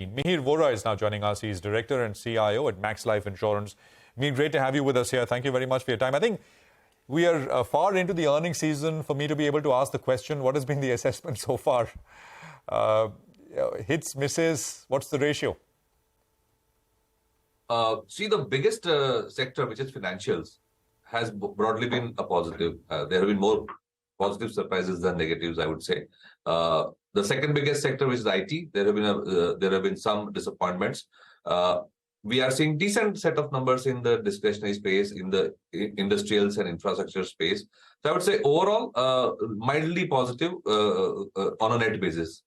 Mihir Vora is now joining us. He's Director and CIO at Max Life Insurance. Mihir, great to have you with us here. Thank you very much for your time. I think we are far into the earnings season for me to be able to ask the question, what has been the assessment so far? Hits, misses, what's the ratio? See, the biggest sector, which is financials, has broadly been a positive. There have been more positive surprises than negatives, I would say. The second biggest sector, which is IT, there have been some disappointments. We are seeing decent set of numbers in the discretionary space, in the industrials and infrastructure space. So I would say overall, mildly positive on a net basis.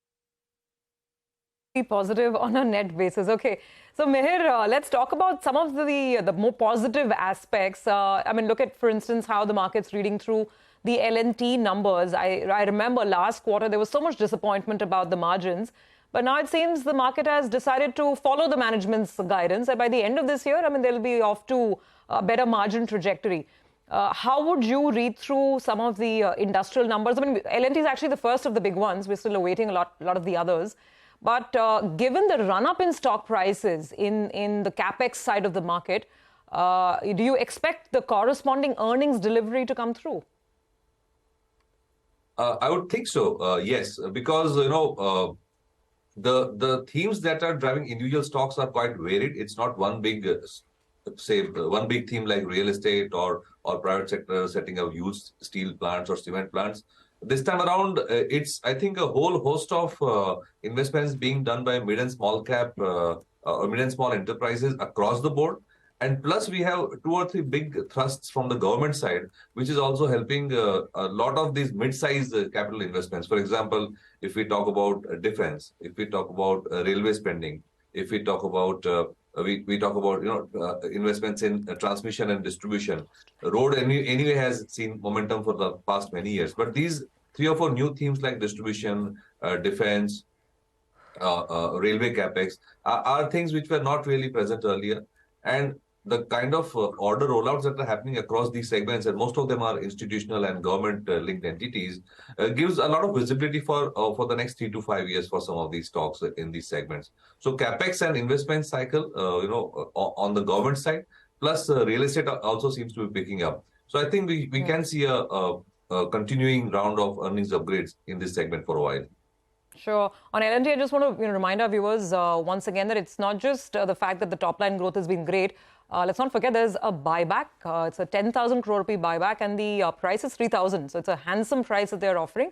Positive on a net basis. Okay. So, Mihir, let's talk about some of the more positive aspects. I mean, look at, for instance, how the market's reading through the L&T numbers. I remember last quarter, there was so much disappointment about the margins. But now it seems the market has decided to follow the management's guidance. And by the end of this year, I mean, they'll be off to a better margin trajectory. How would you read through some of the industrial numbers? I mean, L&T is actually the first of the big ones. We're still awaiting a lot of the others. But given the run-up in stock prices in the capex side of the market, do you expect the corresponding earnings delivery to come through? I would think so, yes, because, the themes that are driving individual stocks are quite varied. It's not one big, one big theme like real estate or private sector setting up huge steel plants or cement plants. This time around, it's, I think, a whole host of investments being done by mid and small cap or mid and small enterprises across the board. And plus, we have 2 or 3 big thrusts from the government side, which is also helping a lot of these mid-sized capital investments. For example, if we talk about defense, if we talk about railway spending, if we talk about we talk about investments in transmission and distribution. Road anyway has seen momentum for the past many years. But these 3 or 4 new themes like distribution, defense, railway capex are things which were not really present earlier. And the kind of order rollouts that are happening across these segments, and most of them are institutional and government-linked entities, gives a lot of visibility for the next 3 to 5 years for some of these stocks in these segments. So capex and investment cycle, on the government side, plus real estate also seems to be picking up. So I think we can see a continuing round of earnings upgrades in this segment for a while. Sure. On L&T, I just want to remind our viewers once again that it's not just the fact that the top line growth has been great. Let's not forget there's a buyback. It's a 10,000 crore rupee buyback and the price is 3,000. So it's a handsome price that they're offering.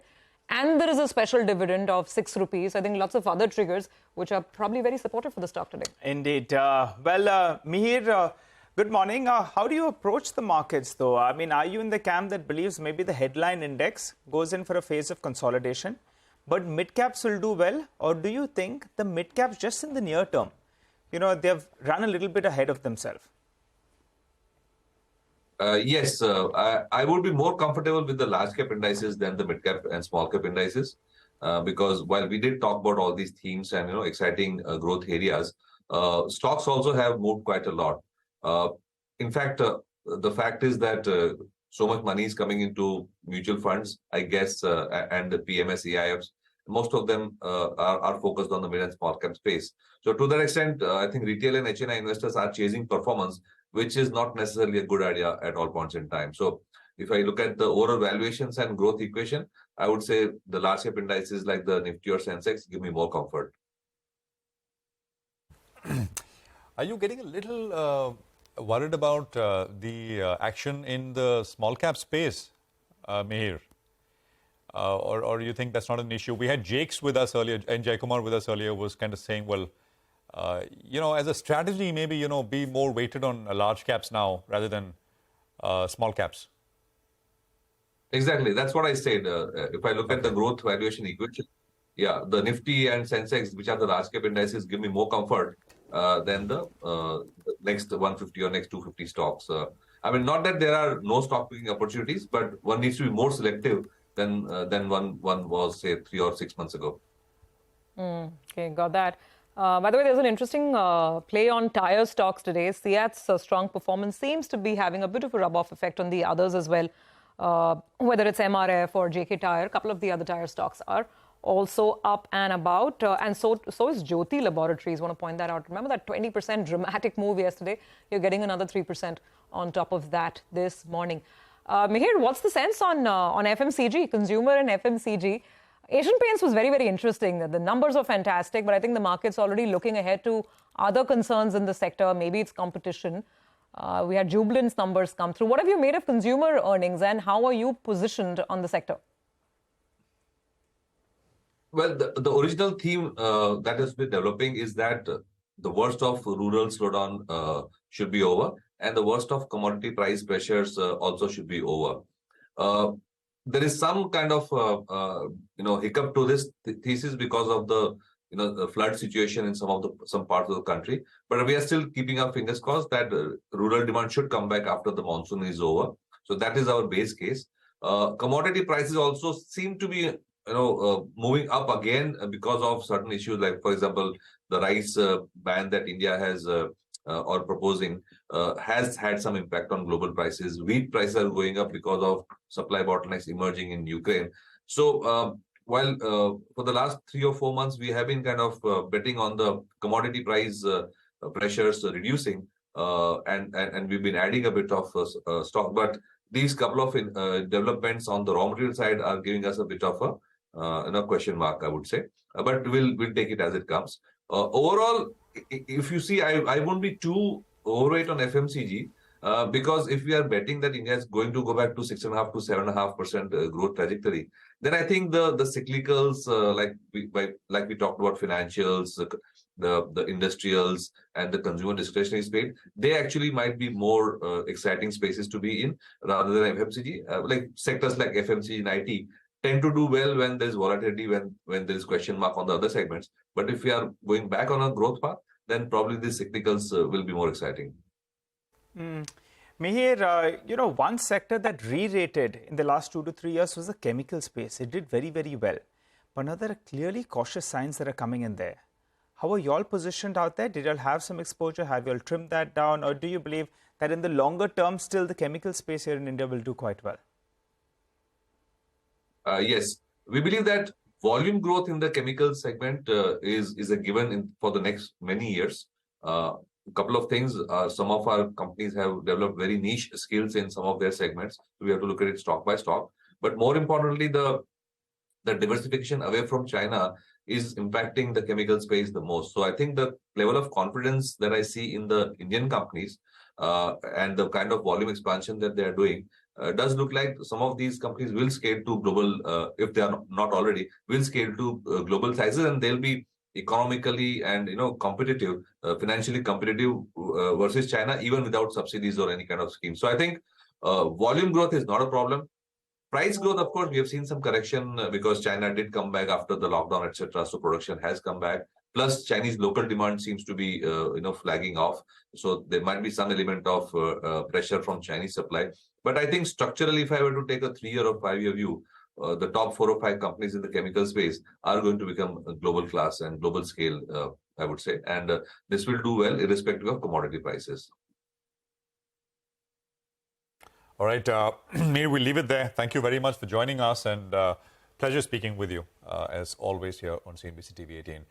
And there is a special dividend of 6 rupees. I think lots of other triggers which are probably very supportive for the stock today. Indeed. Mihir, good morning. How do you approach the markets though? I mean, are you in the camp that believes maybe the headline index goes in for a phase of consolidation, but mid-caps will do well? Or do you think the mid-caps just in the near term, they've run a little bit ahead of themselves? Yes, I would be more comfortable with the large cap indices than the mid-cap and small cap indices. Because while we did talk about all these themes and, exciting growth areas, stocks also have moved quite a lot. In fact, the fact is that so much money is coming into mutual funds, I guess, and the PMS EIFs. Most of them are focused on the mid and small cap space. So to that extent, I think retail and HNI investors are chasing performance, which is not necessarily a good idea at all points in time. So if I look at the overall valuations and growth equation, I would say the large cap indices like the Nifty or Sensex give me more comfort. Are you getting a little worried about the action in the small cap space, Mihir? Or you think that's not an issue? We had Jakes with us earlier, and Jaikumar with us earlier was kind of saying, well, as a strategy, maybe, be more weighted on large caps now rather than small caps. Exactly. That's what I said. If I look at the growth valuation equation, yeah, the Nifty and Sensex, which are the large cap indices, give me more comfort than the next 150 or next 250 stocks. I mean, not that there are no stock picking opportunities, but one needs to be more selective than one was, say, 3 or 6 months ago. Okay, got that. By the way, there's an interesting play on tire stocks today. Seat's strong performance seems to be having a bit of a rub-off effect on the others as well. Whether it's MRF or JK Tyre, a couple of the other tire stocks are also up and about. And so is Jyoti Laboratories. I want to point that out. Remember that 20% dramatic move yesterday? You're getting another 3% on top of that this morning. Mihir, what's the sense on FMCG, consumer and FMCG? Asian Paints was very, very interesting. The numbers are fantastic, but I think the market's already looking ahead to other concerns in the sector. Maybe it's competition. We had Jubilant's numbers come through. What have you made of consumer earnings and how are you positioned on the sector? Well, the original theme that has been developing is that the worst of rural slowdown should be over and the worst of commodity price pressures also should be over. There is some kind of hiccup to this thesis because of the flood situation in some parts of the country, but we are still keeping our fingers crossed that rural demand should come back after the monsoon is over. So that is our base case. Commodity prices also seem to be moving up again because of certain issues, like for example the rice ban that India has or proposing has had some impact on global prices. Wheat prices are going up because of supply bottlenecks emerging in Ukraine. So while for the last 3 or 4 months we have been kind of betting on the commodity price pressures reducing and we've been adding a bit of stock, but these couple of developments on the raw material side are giving us a bit of a question mark, I would say. But we'll take it as it comes. Overall, if you see, I won't be too overweight on FMCG because if we are betting that India is going to go back to 6.5 to 7.5% growth trajectory, then I think the cyclicals, like we talked about, financials, the industrials and the consumer discretionary space, they actually might be more exciting spaces to be in rather than FMCG. Like sectors like FMCG and IT tend to do well when there's volatility, when there is question mark on the other segments. But if we are going back on a growth path, then probably the cyclicals will be more exciting. Mihir, one sector that re-rated in the last 2 to 3 years was the chemical space. It did very, very well. But now there are clearly cautious signs that are coming in there. How are you all positioned out there? Did you all have some exposure? Have you all trimmed that down? Or do you believe that in the longer term, still the chemical space here in India will do quite well? Yes, we believe that volume growth in the chemical segment is a given for the next many years. A couple of things, some of our companies have developed very niche skills in some of their segments. So we have to look at it stock by stock. But more importantly, the diversification away from China is impacting the chemical space the most. So I think the level of confidence that I see in the Indian companies and the kind of volume expansion that they are doing does look like some of these companies will scale to global, if they are not already, will scale to global sizes, and they'll be economically and competitive, financially competitive versus China, even without subsidies or any kind of scheme. So I think volume growth is not a problem. Price growth, of course, we have seen some correction because China did come back after the lockdown, etc. So production has come back. Plus, Chinese local demand seems to be, flagging off. So there might be some element of pressure from Chinese supply. But I think structurally, if I were to take a 3-year or 5-year view, the top 4 or 5 companies in the chemical space are going to become a global class and global scale, I would say. And this will do well irrespective of commodity prices. All right, Mihir, we'll leave it there. Thank you very much for joining us, and pleasure speaking with you, as always, here on CNBC TV 18.